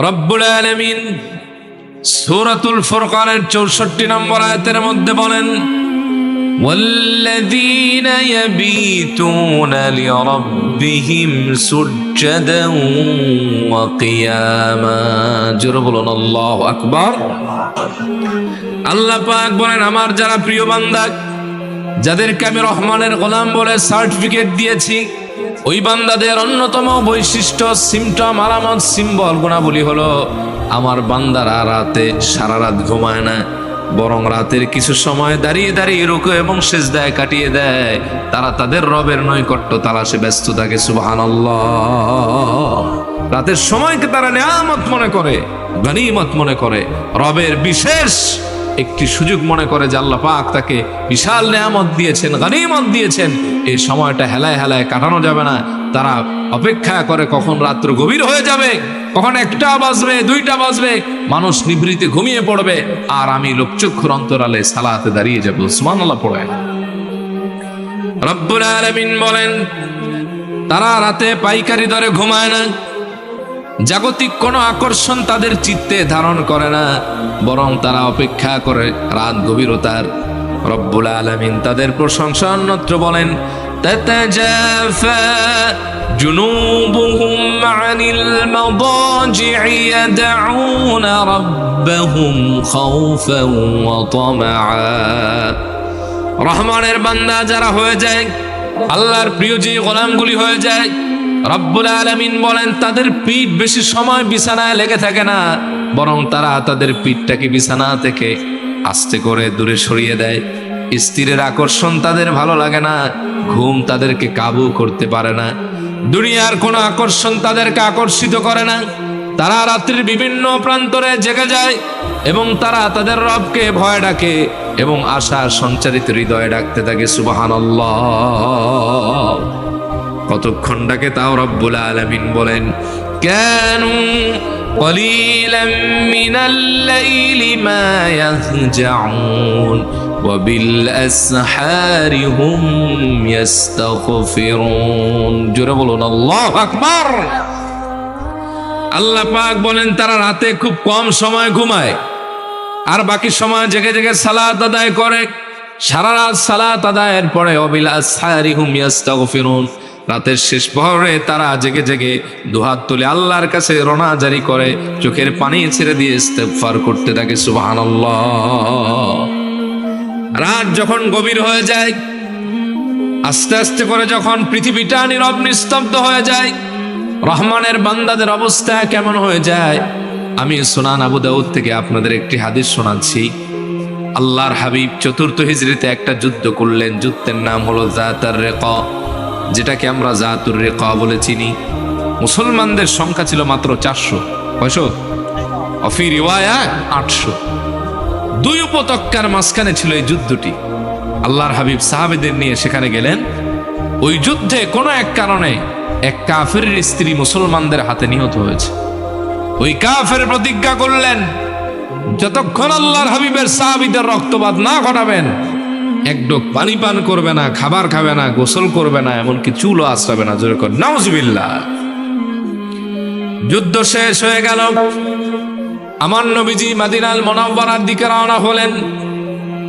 রব্বুল আলামিন সূরাতুল ফুরকানের 64 নম্বর আয়াতের মধ্যে বলেন, والذين يبيتون لربهم سجدا وقياما জোরে বলুন আল্লাহু আকবার। আল্লাহ পাক বলেন, আমার যারা প্রিয় বান্দা, যাদেরকে আমি রহমানের গোলাম বলে সার্টিফিকেট দিয়েছি, ওই বান্দাদের অন্যতম বৈশিষ্ট্য, সিমটম, আলামত, সিম্বল, গুণাবলী হলো আমার বান্দারা রাতে সারা রাত ঘুমায় না, বরং রাতের কিছু সময় দাঁড়িয়ে দাঁড়িয়ে রুকু এবং সিজদায় কাটিয়ে দেয়। তারা তাদের রবের নৈকট্য তালাশে ব্যস্ত থাকে। সুবহানাল্লাহ। রাতের সময়কে তারা নিয়ামত মনে করে, গনিমত মনে করে, রবের বিশেষ একটি সুযোগ মনে করে যে আল্লাহ পাক তাকে বিশাল নিয়ামত দিয়েছেন, গনিমত দিয়েছেন। এই সময়টা হেলায় হেলায় কাটানো যাবে না। তারা অপেক্ষা করে কখন রাত্র গভীর হয়ে যাবে, কখন 1টা বাজবে, 2টা বাজবে, মানুষ নিভৃতে ঘুমিয়ে পড়বে, আর আমি লোকচক্ষুর অন্তরালে সালাতে দাঁড়িয়ে যাবো। সুবহানাল্লাহ পড়ে। রব্বুল আলামিন বলেন, তারা রাতে পাইকারি দরে ঘুমায় না, জাগতিক কোনো আকর্ষণ তাদের চিত্তে ধারণ করে না, বরং তারা অপেক্ষা করে রাত গভীরতার। রব্বুল আলামিন তাদের প্রশংসা অন্যত্র বলেন, তাতাজাফা জুনুবুহুম আনিল মাদাজি'i ইয়াদউনা রাব্বাহুম খাউফান ওয়া তামাআ। রহমানের বান্দা যারা হয়ে যায়, আল্লাহর প্রিয় যে গোলামগুলি হয়ে যায়, রব্বুল আলামিন বলেন তাদের পিঠ বেশি সময় বিছানায় লেগে থাকে না, বরং তারা তাদের পিঠটাকে বিছানা থেকে আস্তে করে দূরে সরিয়ে দেয়। স্ত্রীর আকর্ষণ তাদের ভালো লাগে না, ঘুম তাদেরকে কাবু করতে পারে না, দুনিয়ার কোনো আকর্ষণ তাদেরকে আকর্ষিত করে না। তারা রাত্রির বিভিন্ন প্রান্তরে জেগে যায় এবং তারা তাদের রবকে ভয় ডাকে এবং আশা সঞ্চারিত হৃদয়ে ডাকতে থাকে। সুবহানাল্লাহ। কতক্ষণ ডাকে তাও রব্বুল আলামিন বলেন, কানু কলিলাম মিনাল লাইলি মা ইয়াহজাউন ওয়া বিল আসহারি হুম ইস্তাগফিরুন। জোরে বলুন আল্লাহু আকবার। আল্লাহ পাক বলেন, তারা রাতে খুব কম সময় ঘুমায় আর বাকি সময় জেগে জেগে সালাত আদায় করে। সারা রাত সালাত আদায়ের পরে ওয়াবিল আসহারি হুম ইস্তাগফিরুন, রাতের শেষ প্রহরে তারা জেগে জেগে দুহাত তুলে আল্লাহর কাছে রোনা জারি করে, চোখের পানি ছেড়ে দিয়ে ইস্তেগফার করতে থাকে। সুবহানাল্লাহ। রাত যখন গভীর হয়ে যায়, আস্তে আস্তে করে যখন পৃথিবীটা নীরব নিস্তব্ধ হয়ে যায়, রহমানের বান্দাদের অবস্থা কেমন হয়ে যায়। আমি সুনান আবু দাউদ থেকে আপনাদের একটি হাদিস শোনাচ্ছি। আল্লাহর হাবিব 4th হিজরিতে একটা যুদ্ধ করলেন। যুদ্ধের নাম হলো জাতুর রিকা, যেটাকে আমরা জাতুর রিকা বলে চিনি। মুসলমানদের সংখ্যা ছিল মাত্র 400। কয়শো? অফি রিওয়ায়া 800। 2 উপত্যকার মাঝখানে ছিল এই যুদ্ধটি। আল্লাহর হাবিব সাহাবীদের নিয়ে সেখানে গেলেন। ওই যুদ্ধে কোনো এক কারণে এক কাফেরের স্ত্রী মুসলমানদের হাতে নিহত হয়েছে। ওই কাফের প্রতিজ্ঞা করলেন, যতক্ষণ আল্লাহর হাবিবের সাহাবীদের রক্তপাত না ঘটাবেন, এক ডোক পানি পান করবে না, খাবার খাবে না, গোসল করবে না, এমনকি চুলও আঁচড়াবে না। জোরে কর নাউজুবিল্লাহ। যুদ্ধ শেষ হয়ে গেল। আমার নবীজি মদিনাল মুনাওয়ারার দিকে রওনা হলেন।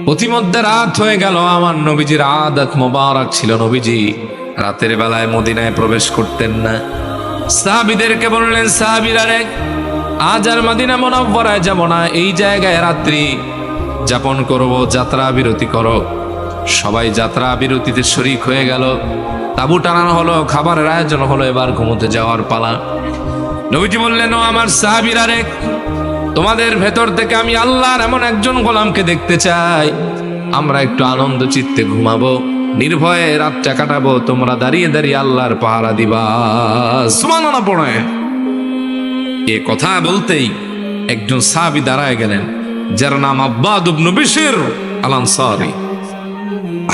প্রতিমধ্যে রাত হয়ে গেল। আমার নবীজির আদত মোবারক ছিল, নবীজি রাতের বেলায় মদিনায় প্রবেশ করতেন না। সাহাবীদেরকে বললেন, সাহাবীরা রে, আজ আর মদিনা মুনাওয়ারায় যাব না, এই জায়গায় রাত্রি যাপন করব, যাত্রা বিরতি করো। সবাই যাত্রা বিরতিতে শরীক হয়ে গেল। তাঁবু টানানো হলো, খাবারের আয়োজন হলো, এবার ঘুমোতে যাওয়ার পালা। নবীজি বললেন, ও আমার সাহাবীরা রে, তোমাদের ভেতর থেকে আমি আল্লাহর এমন একজন গোলামকে দেখতে চাই। আমরা একটু আনন্দ চিত্তে ঘুমাবো, নির্ভয়ে রাতটা কাটাবো, তোমরা দাঁড়িয়ে দাঁড়িয়ে আল্লাহর পাহারা দিবা। সুবহানাল্লাহ পড়ে। এ কথা বলতেই একজন সাহাবী দাঁড়ায় গেলেন, যার নাম আব্বাদ ইবনে বিশর আল আনসারী।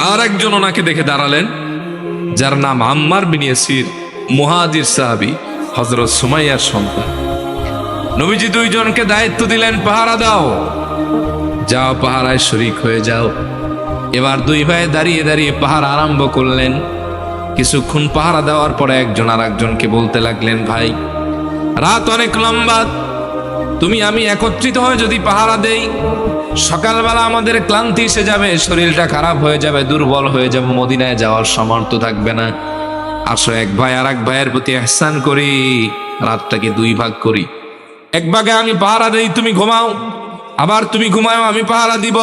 আর একজন ওনাকে দেখে দাঁড়ালেন, যার নাম আম্মার বিন ইয়াসির, মুহাজির সাহাবী, হযরত সুমাইয়ার সন্তান। নবীজি 2 জনকে দায়িত্ব দিলেন, পাহারা দাও, যাও পাহারায় শরীক হয়ে যাও। এবার 2 ভাই দাঁড়িয়ে দাঁড়িয়ে পাহারা আরম্ভ করলেন। কিছুক্ষণ পাহারা দেওয়ার পরে একজন আর একজনকে বলতে লাগলেন, ভাই রাত অনেক লম্বা, তুমি আমি একত্রিত হয়ে যদি পাহারা দেই, সকালবেলা আমাদের ক্লান্তি এসে যাবে, শরীরটা খারাপ হয়ে যাবে, দুর্বল হয়ে যাবে, মদিনায় যাওয়ার সামর্থ্য থাকবে না। আসো এক ভাই আর এক ভাইয়ের প্রতি ইহসান করি, রাতটাকে দুই ভাগ করি। এক ভাগে আমি পাহারা দেই, তুমি ঘুমাও, আবার তুমি ঘুমাও, আমি পাহারা দিব।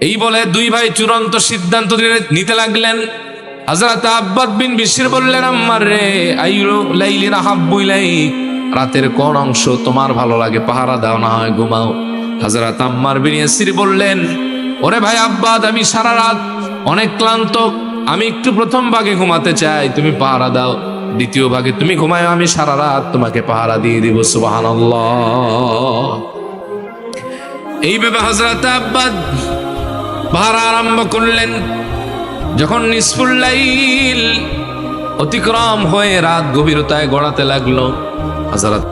এই বলে দুই ভাই চূড়ান্ত সিদ্ধান্ত নিতে লাগলেন। হযরত আব্বাদ বিন বিশর বললেন, আম্মার রে, আইয়ু লাইলিন আহাব্বু ইলাইক, রাতের কোন অংশ তোমার ভালো লাগে, পাহারা দাও, না হয় ঘুমাও। হযরত আম্মার বিন ইয়াসির বললেন, ওরে ভাই আব্বাদ, আমি সারা রাত অনেক ক্লান্ত, আমি একটু প্রথম ভাগে ঘুমাতে চাই, তুমি পাহারা দাও, দ্বিতীয় ভাগে তুমি ঘুমাও, আমি সারা রাত তোমাকে পাহারা দিয়ে দিব। সুবহানাল্লাহ। এইভাবে হযরত আব্বাদ পাহারা আরম্ভ করলেন। যখন নিসফুল লাইল অতিক্রম হয়ে রাত গভীরতায় গড়াতে লাগলো, হযরত